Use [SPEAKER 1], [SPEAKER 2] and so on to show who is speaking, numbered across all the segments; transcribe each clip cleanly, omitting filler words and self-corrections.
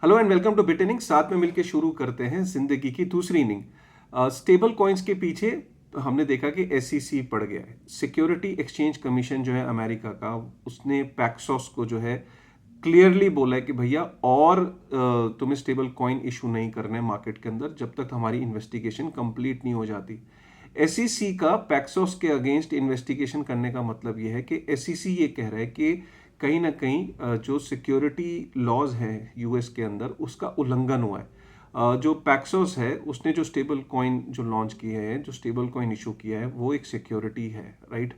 [SPEAKER 1] Hello and welcome to बिटनिंग। साथ में मिलकर शुरू करते हैं जिंदगी की दूसरी इनिंग। स्टेबल कॉइन्स के पीछे हमने देखा कि एसईसी पड़ गया है। सिक्योरिटी एक्सचेंज कमीशन जो है अमेरिका का, उसने पैक्सॉस को जो है क्लियरली बोला है कि भैया और तुम्हें स्टेबल कॉइन इशू नहीं करना है मार्केट के अंदर जब तक हमारी इन्वेस्टिगेशन कंप्लीट नहीं हो जाती। एसईसी का पैक्सॉस के अगेंस्ट इन्वेस्टिगेशन करने का मतलब यह है कि एसईसी ये कह रहा है कि कहीं ना कहीं जो सिक्योरिटी लॉज हैं यूएस के अंदर उसका उल्लंघन हुआ है। जो पैक्सोस है उसने जो स्टेबल कॉइन जो लॉन्च किए हैं, जो स्टेबल कॉइन इशू किया है, वो एक सिक्योरिटी है, राइट।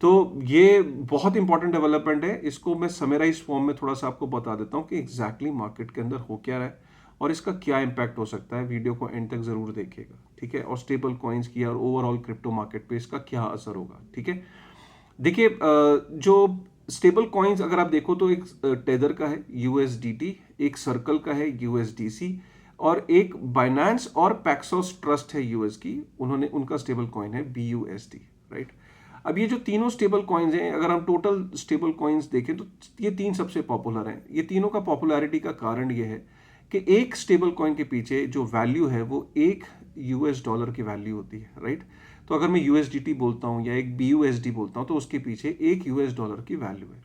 [SPEAKER 1] तो ये बहुत इंपॉर्टेंट डेवलपमेंट है। इसको मैं समराइज फॉर्म में थोड़ा सा आपको बता देता हूँ कि एग्जैक्टली मार्केट के अंदर हो क्या रहा है और इसका क्या इंपैक्ट हो सकता है। वीडियो को एंड तक जरूर देखिएगा, ठीक है। और स्टेबल कॉइन्स की और ओवरऑल क्रिप्टो मार्केट पे इसका क्या असर होगा, ठीक है। देखिए, जो स्टेबल कॉइन्स अगर आप देखो तो एक टेदर का है यूएसडीटी, एक सर्कल का है यूएसडीसी, और एक बाइनेंस और पैक्सोस ट्रस्ट है यूएस की, उन्होंने उनका स्टेबल कॉइन है बीयूएसडी, राइट। अब ये जो तीनों स्टेबल कॉइन्स हैं, अगर हम टोटल स्टेबल कॉइन्स देखें तो ये तीन सबसे पॉपुलर हैं। ये तीनों का पॉपुलैरिटी का कारण ये है कि एक स्टेबल कॉइन के पीछे जो वैल्यू है वो एक यूएस डॉलर की वैल्यू होती है, राइट। तो अगर मैं यूएसडीटी बोलता हूँ या एक बीयूएसडी बोलता हूँ तो उसके पीछे एक यूएस डॉलर की वैल्यू है।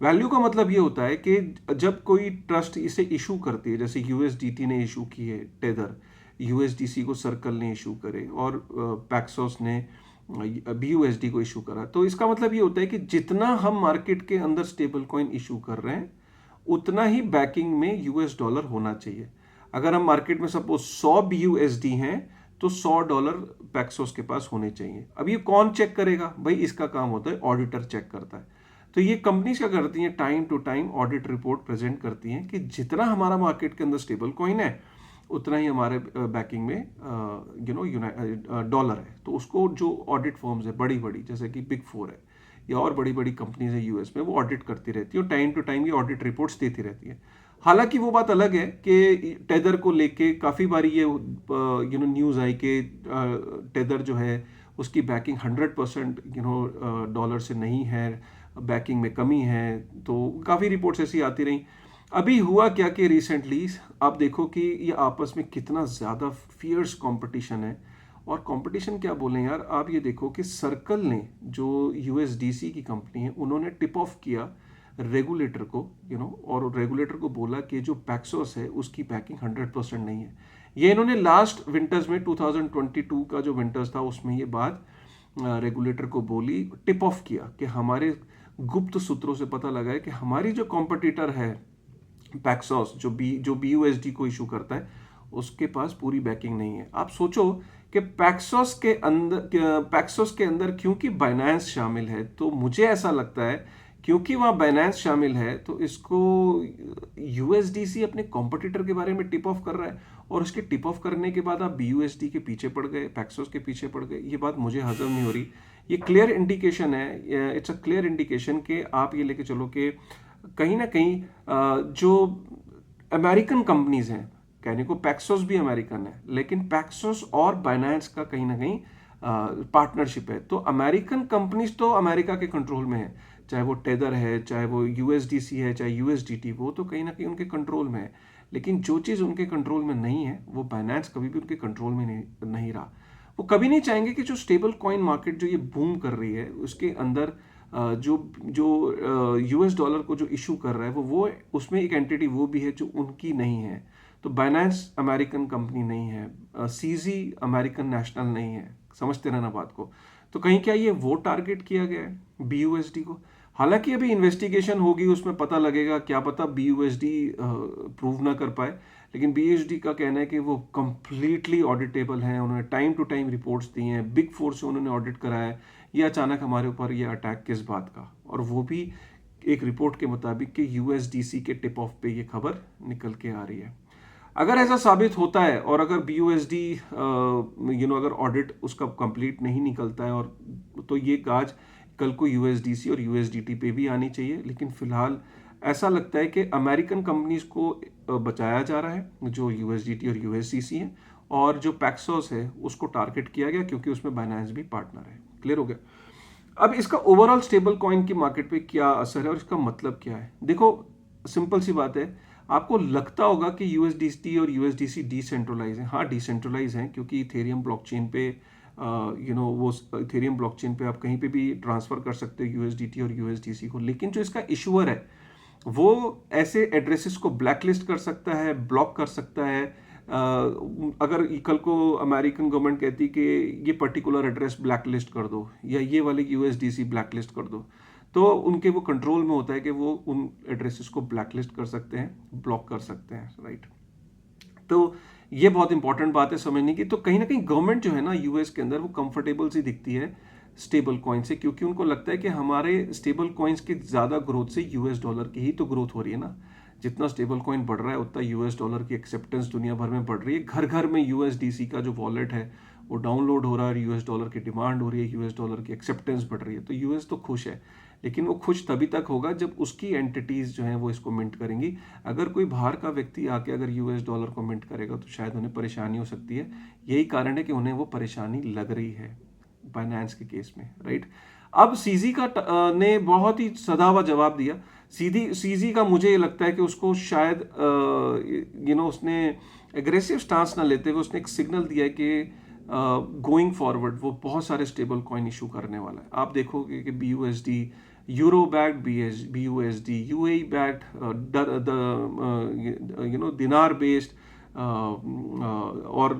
[SPEAKER 1] वैल्यू का मतलब ये होता है कि जब कोई ट्रस्ट इसे इशू करती है, जैसे यूएसडीटी ने इशू की है टेदर, यूएसडीसी को सर्कल ने इशू करे और पैक्सोस ने बीयूएसडी को इशू करा, तो इसका मतलब ये होता है कि जितना हम मार्केट के अंदर स्टेबल कॉइन इशू कर रहे हैं उतना ही बैकिंग में यूएस डॉलर होना चाहिए। अगर हम मार्केट में सपोज 100 बीयूएसडी हैं तो $100 पैक्सोस के पास होने चाहिए। अब ये कौन चेक करेगा भाई? इसका काम होता है ऑडिटर चेक करता है। तो ये कंपनीज क्या करती हैं, time to time audit report present करती हैं कि जितना हमारा मार्केट के अंदर स्टेबल कॉइन है उतना ही हमारे बैकिंग में डॉलर है। तो उसको जो ऑडिट फर्म्स है बड़ी बड़ी, जैसे कि बिग फोर है या और बड़ी बड़ी कंपनीज है यूएस में, वो ऑडिट करती रहती है और टाइम टू टाइम ये ऑडिट रिपोर्ट्स देती रहती है। हालांकि वो बात अलग है कि टेदर को लेके काफ़ी बारी ये न्यूज़ आई कि टेदर जो है उसकी बैकिंग 100% डॉलर से नहीं है, बैकिंग में कमी है। तो काफ़ी रिपोर्ट्स ऐसी आती रहीं। अभी हुआ क्या कि रिसेंटली आप देखो कि ये आपस में कितना ज़्यादा फियर्स कंपटीशन है। और कंपटीशन क्या बोलें यार, आप ये देखो कि सर्कल ने, जो यूएसडीसी की कंपनी है, उन्होंने टिप ऑफ किया रेगुलेटर को, और रेगुलेटर को बोला कि जो पैक्सोस है उसकी बैकिंग 100% नहीं है। ये इन्होंने लास्ट विंटर्स में 2022 का जो विंटर्स था उसमें ये बात रेगुलेटर को बोली, टिप ऑफ किया कि हमारे गुप्त सूत्रों से पता लगा है कि हमारी जो कॉम्पिटिटर है पैक्सोस, जो बीयूएसडी को इशू करता है, उसके पास पूरी बैकिंग नहीं है। आप सोचो कि पैक्सोस के अंदर क्योंकि बाइनेंस शामिल है, तो मुझे ऐसा लगता है क्योंकि वहाँ बाइनेंस शामिल है तो इसको यूएसडीसी अपने कॉम्पिटिटर के बारे में टिप ऑफ कर रहा है, और उसके टिप ऑफ करने के बाद आप बीयूएसडी के पीछे पड़ गए, पैक्सोस के पीछे पड़ गए। ये बात मुझे हजम नहीं हो रही। ये क्लियर इंडिकेशन है, इट्स अ क्लियर इंडिकेशन कि आप ये लेके चलो कि कहीं ना कहीं जो अमेरिकन कंपनीज हैं, कहने को पैक्सोस भी अमेरिकन है, लेकिन पैक्सोस और बाइनेंस का कहीं ना कहीं पार्टनरशिप है। तो अमेरिकन कंपनीज तो अमेरिका के कंट्रोल में है, चाहे वो टेदर है, चाहे वो यूएसडीसी है, चाहे यूएसडीटी, वो तो कहीं ना कहीं उनके कंट्रोल में है। लेकिन जो चीज़ उनके कंट्रोल में नहीं है वो बाइनेंस कभी भी उनके कंट्रोल में नहीं रहा। वो कभी नहीं चाहेंगे कि जो स्टेबल कॉइन मार्केट जो ये बूम कर रही है उसके अंदर जो जो यूएस डॉलर को जो इशू कर रहा है वो उसमें एक एंटिटी वो भी है जो उनकी नहीं है। तो बाइनेंस अमेरिकन कंपनी नहीं है, सीजी अमेरिकन नेशनल नहीं है, समझते रहना बात को। तो कहीं क्या ये वो टारगेट किया गया है बीयूएसडी को? हालांकि अभी इन्वेस्टिगेशन होगी, उसमें पता लगेगा, क्या पता बीयूएसडी प्रूव ना कर पाए। लेकिन बीयूएसडी का कहना है कि वो कंप्लीटली ऑडिटेबल हैं, उन्होंने टाइम टू टाइम रिपोर्ट्स दी हैं, बिग फोर से उन्होंने ऑडिट कराया है। ये अचानक हमारे ऊपर ये अटैक किस बात का? और वो भी एक रिपोर्ट के मुताबिक कि यूएसडीसी के टिप ऑफ पे ये खबर निकल के आ रही है। अगर ऐसा साबित होता है और अगर बीयूएसडी अगर ऑडिट उसका कंप्लीट नहीं निकलता है, और तो ये गाज कल को यूएसडीसी और यूएसडीटी पे भी आनी चाहिए। लेकिन फिलहाल ऐसा लगता है कि अमेरिकन कंपनीज को बचाया जा रहा है, जो यूएसडीटी और यूएसडीसी है, और जो पैक्सोस है उसको टारगेट किया गया क्योंकि उसमें बाइनेंस भी पार्टनर है। क्लियर हो गया? अब इसका ओवरऑल स्टेबल कॉइन की मार्केट पे क्या असर है और इसका मतलब क्या है? देखो, सिंपल सी बात है, आपको लगता होगा कि यूएसडीटी और यूएसडीसी डिसेंट्रलाइज हैं। हाँ, डिसेंट्रलाइज हैं क्योंकि इथेरियम ब्लॉकचेन पे वो इथेरियम ब्लॉकचेन पे आप कहीं पे भी ट्रांसफर कर सकते हो यूएसडीटी और यूएसडीसी को। लेकिन जो इसका इशूअर है वो ऐसे एड्रेसेस को ब्लैकलिस्ट कर सकता है, ब्लॉक कर सकता है। अगर कल को अमेरिकन गवर्नमेंट कहती कि ये पर्टिकुलर एड्रेस ब्लैकलिस्ट कर दो या ये वाले यूएसडीसी ब्लैकलिस्ट कर दो, तो उनके वो कंट्रोल में होता है कि वो उन एड्रेसेस को ब्लैकलिस्ट कर सकते हैं, ब्लॉक कर सकते हैं, राइट। तो ये बहुत इंपॉर्टेंट बात है समझने की। तो कहीं ना कहीं गवर्नमेंट जो है ना यूएस के अंदर वो कंफर्टेबल सी दिखती है स्टेबल कॉइन से, क्योंकि उनको लगता है कि हमारे स्टेबल कॉइन्स की ज़्यादा ग्रोथ से यूएस डॉलर की ही तो ग्रोथ हो रही है ना। जितना स्टेबल कॉइन बढ़ रहा है उतना यूएस डॉलर की एक्सेप्टेंस दुनिया भर में बढ़ रही है। घर घर में यूएसडीसी का जो वॉलेट है वो डाउनलोड हो रहा है, यूएस डॉलर की डिमांड हो रही है, यूएस डॉलर की एक्सेप्टेंस बढ़ रही है। तो यूएस तो खुश है, लेकिन वो खुश तभी तक होगा जब उसकी एंटिटीज जो हैं वो इसको मिंट करेंगी। अगर कोई बाहर का व्यक्ति आके अगर यूएस डॉलर को मिंट करेगा तो शायद उन्हें परेशानी हो सकती है। यही कारण है कि उन्हें वो परेशानी लग रही है बाइनेंस के केस में, राइट। अब सीजी का ने बहुत ही सदा हुआ जवाब दिया। सीजी का मुझे ये लगता है कि उसको शायद उसने एग्रेसिव स्टांस ना लेते हुए उसने एक सिग्नल दिया है कि गोइंग फॉरवर्ड वो बहुत सारे स्टेबल कॉइन इशू करने वाला है। आप देखोगे कि BUSD, euro backed BUSD, UAE backed, दिनार बेस्ड, और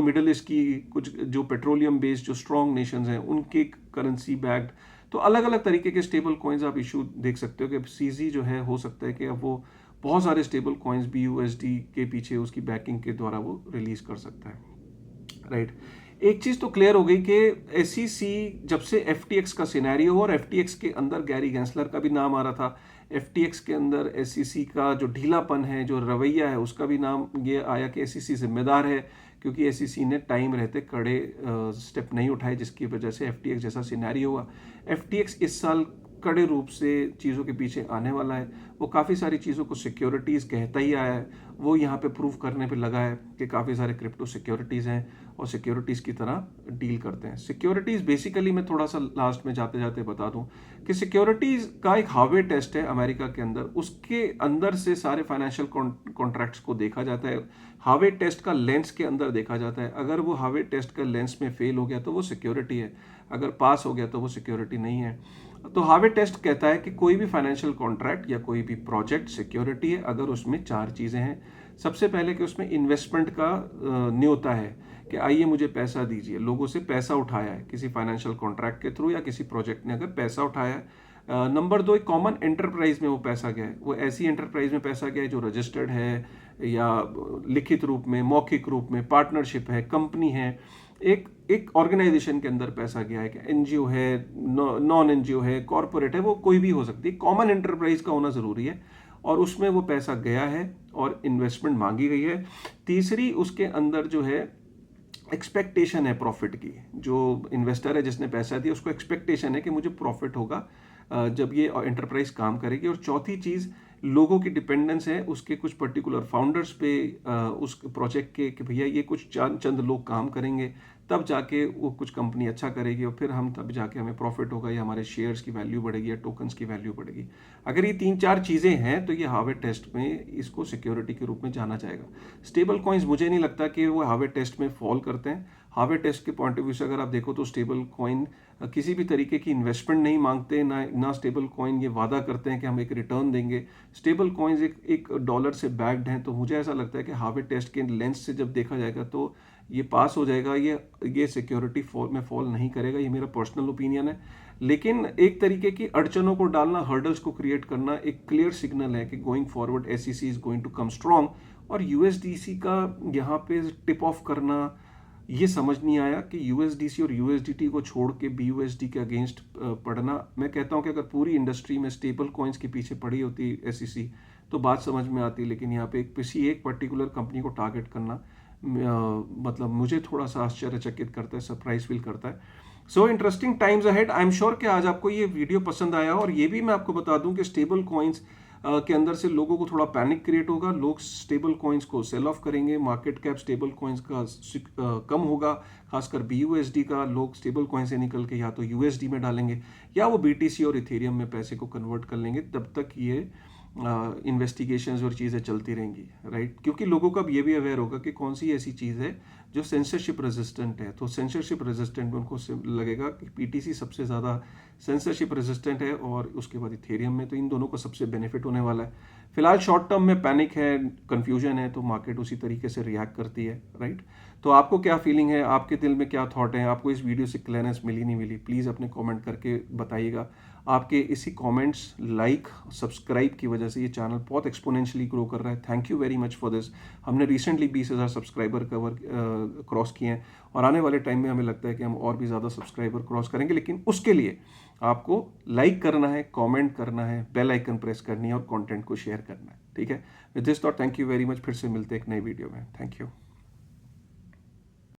[SPEAKER 1] मिडल ईस्ट की कुछ जो पेट्रोलियम बेस्ड जो स्ट्रॉन्ग नेशंस हैं उनके करेंसी बैक्ड, तो अलग अलग तरीके के स्टेबल कॉइन्स आप इशू देख सकते हो कि सीजी जो है हो सकता है कि अब वो बहुत सारे स्टेबल कॉइन्स बीयूएसडी के पीछे उसकी बैकिंग के द्वारा वो रिलीज कर सकता है, राइट। एक चीज तो क्लियर हो गई कि एसईसी जब से एफटीएक्स का सिनेरियो हो, और एफटीएक्स के अंदर गैरी गैंसलर का भी नाम आ रहा था, एफटीएक्स के अंदर एसईसी का जो ढीलापन है, जो रवैया है, उसका भी नाम ये आया कि एसईसी जिम्मेदार है क्योंकि एसईसी ने टाइम रहते कड़े स्टेप नहीं उठाए, जिसकी वजह से एफटीएक्स जैसा सिनेरियो हुआ। एफटीएक्स इस साल कड़े रूप से चीज़ों के पीछे आने वाला है। वो काफ़ी सारी चीज़ों को सिक्योरिटीज़ कहता ही आया है, वो यहाँ पे प्रूव करने पे लगा है कि काफ़ी सारे क्रिप्टो सिक्योरिटीज़ हैं और सिक्योरिटीज़ की तरह डील करते हैं। सिक्योरिटीज़ बेसिकली मैं थोड़ा सा लास्ट में जाते जाते बता दूं कि सिक्योरिटीज़ का एक हार्वे टेस्ट है अमेरिका के अंदर, उसके अंदर से सारे फाइनेंशियल कॉन्ट्रैक्ट्स को देखा जाता है। हार्वे टेस्ट का लेंस के अंदर देखा जाता है। अगर वो हार्वे टेस्ट का लेंस में फेल हो गया तो वो सिक्योरिटी है, अगर पास हो गया तो वो सिक्योरिटी नहीं है। तो हार्वे टेस्ट कहता है कि कोई भी फाइनेंशियल कॉन्ट्रैक्ट या कोई भी प्रोजेक्ट सिक्योरिटी है अगर उसमें 4 चीज़ें हैं। सबसे पहले कि उसमें इन्वेस्टमेंट का न्योता है कि आइए मुझे पैसा दीजिए, लोगों से पैसा उठाया है किसी फाइनेंशियल कॉन्ट्रैक्ट के थ्रू या किसी प्रोजेक्ट ने अगर पैसा उठाया है। नंबर 2, एक कॉमन एंटरप्राइज में वो पैसा गया है, वो ऐसी एंटरप्राइज में पैसा गया है जो रजिस्टर्ड है या लिखित रूप में, मौखिक रूप में, पार्टनरशिप है, कंपनी है, एक ऑर्गेनाइजेशन के अंदर पैसा गया है कि एनजीओ है, नॉन एनजीओ है, कॉर्पोरेट है, वो कोई भी हो सकती है। कॉमन एंटरप्राइज का होना जरूरी है और उसमें वो पैसा गया है और इन्वेस्टमेंट मांगी गई है। तीसरी, उसके अंदर जो है एक्सपेक्टेशन है प्रॉफिट की, जो इन्वेस्टर है जिसने पैसा दिया उसको एक्सपेक्टेशन है कि मुझे प्रॉफिट होगा जब ये एंटरप्राइज काम करेगी। और चौथी चीज़, लोगों की डिपेंडेंस है उसके कुछ पर्टिकुलर फाउंडर्स पे, उस प्रोजेक्ट के कि भैया ये कुछ चंद लोग काम करेंगे तब जाके वो कुछ कंपनी अच्छा करेगी और फिर हम तब जाके हमें प्रॉफिट होगा या हमारे शेयर्स की वैल्यू बढ़ेगी या टोकन्स की वैल्यू बढ़ेगी। अगर ये 3-4 चीज़ें हैं तो ये हार्वे टेस्ट में इसको सिक्योरिटी के रूप में जाना जाएगा। स्टेबल कॉइन्स मुझे नहीं लगता कि वो हार्वे टेस्ट में फॉल करते हैं। हार्वे टेस्ट के पॉइंट ऑफ व्यू से अगर आप देखो तो स्टेबल कॉइन किसी भी तरीके की इन्वेस्टमेंट नहीं मांगते, ना स्टेबल कॉइन ये वादा करते हैं कि हम एक रिटर्न देंगे। स्टेबल कॉइन्स एक डॉलर से बैक्ड हैं, तो मुझे ऐसा लगता है कि हार्वे टेस्ट के लेंस से जब देखा जाएगा तो ये पास हो जाएगा, ये सिक्योरिटी में फॉल नहीं करेगा। ये मेरा पर्सनल ओपिनियन है। लेकिन एक तरीके की अड़चनों को डालना, हर्डल्स को क्रिएट करना एक क्लियर सिग्नल है कि going forward SEC is going to come strong. और यूएसडीसी का यहाँ पे टिप ऑफ करना, ये समझ नहीं आया कि यूएसडीसी और यूएसडीटी को छोड़ के बीयूएसडी के अगेंस्ट पढ़ना। मैं कहता हूँ कि अगर पूरी इंडस्ट्री में स्टेबल कॉइन्स के पीछे पड़ी होती एसईसी तो बात समझ में आती, लेकिन यहाँ पे किसी एक पर्टिकुलर कंपनी को टारगेट करना मतलब मुझे थोड़ा सा आश्चर्यचकित करता है, सरप्राइज फील करता है। So interesting times ahead. I am sure कि आज आपको ये वीडियो पसंद आया। और ये भी मैं आपको बता दूं कि स्टेबल कॉइन्स के अंदर से लोगों को थोड़ा पैनिक क्रिएट होगा, लोग स्टेबल कॉइन्स को सेल ऑफ करेंगे, मार्केट कैप स्टेबल कॉइन्स का कम होगा, खासकर बीयूएसडी का। लोग स्टेबल कॉइन से निकल के या तो यूएसडी में डालेंगे या वो बीटीसी और इथेरियम में पैसे को कन्वर्ट कर लेंगे। तब तक ये इन्वेस्टिगेशंस और चीज़ें चलती रहेंगी, राइट? क्योंकि लोगों को अब ये भी अवेयर होगा कि कौन सी ऐसी चीज़ है जो सेंसरशिप रेजिस्टेंट है। तो सेंसरशिप रेजिस्टेंट में उनको लगेगा कि पीटीसी सबसे ज़्यादा सेंसरशिप रेजिस्टेंट है, और उसके बाद इथेरियम में, तो इन दोनों को सबसे बेनिफिट होने वाला है। फिलहाल शॉर्ट टर्म में पैनिक है, कंफ्यूजन है, तो मार्केट उसी तरीके से रिएक्ट करती है, राइट? तो आपको क्या फीलिंग है, आपके दिल में क्या थॉट है, आपको इस वीडियो से क्लियरनेस मिली नहीं मिली, प्लीज़ अपने कमेंट करके बताइएगा। आपके इसी कमेंट्स, लाइक, सब्सक्राइब की वजह से ये चैनल बहुत एक्सपोनेंशियली ग्रो कर रहा है। Thank you very much for this. हमने रिसेंटली 20,000 सब्सक्राइबर क्रॉस किए हैं, और आने वाले टाइम में हमें लगता है कि हम और भी ज़्यादा सब्सक्राइबर क्रॉस करेंगे, लेकिन उसके लिए आपको लाइक करना है, कमेंट करना है, बेल आइकन प्रेस करनी है, और कंटेंट को शेयर करना है, ठीक है? With this thought, thank you very much. फिर से मिलते हैं एक नई वीडियो में। Thank you.